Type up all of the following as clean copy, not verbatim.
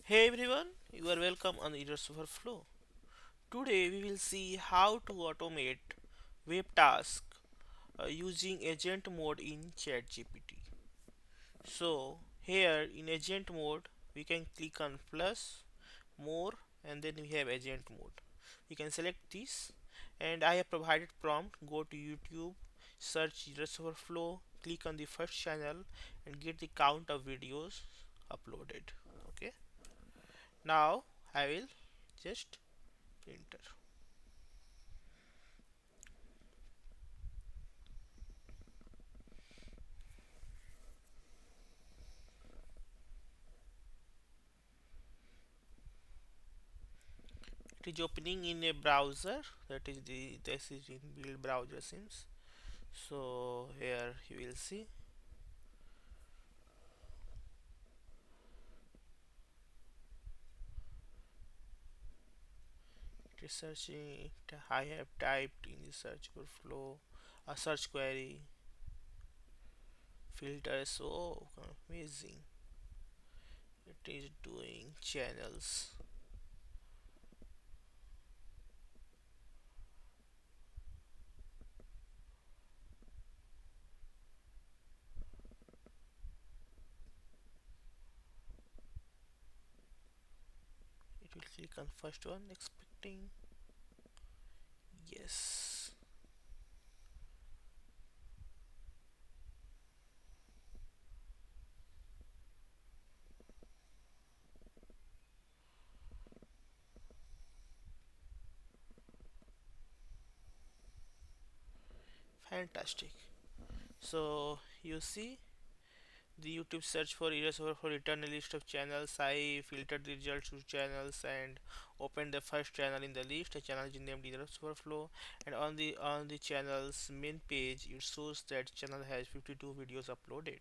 Hey everyone, you are welcome on Errors Overflow. Today we will see how to automate web tasks using agent mode in ChatGPT. So here in agent mode we can click on plus, more, and then we have agent mode. We can select this, and I have provided prompt. Go to YouTube, search Errors Overflow, click on the first channel and get the count of videos uploaded. Okay, now I will just enter. It is opening in a browser, that is the this is in build browser seems. So here you will see it is searching. I have typed in the search flow a search query filter. So amazing, it is doing channels. It will click on first one expecting. Yes, fantastic. So you see the YouTube search for errors over for return a list of channels. I filtered the results to channels and opened the first channel in the list. The channel is named errors overflow, and on the channel's main page it shows that channel has 52 videos uploaded.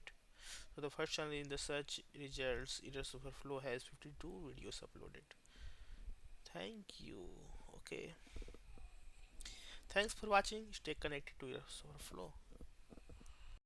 So the first channel in the search results errors overflow has 52 videos uploaded. Thank you. Okay. Thanks for watching. Stay connected to errors overflow.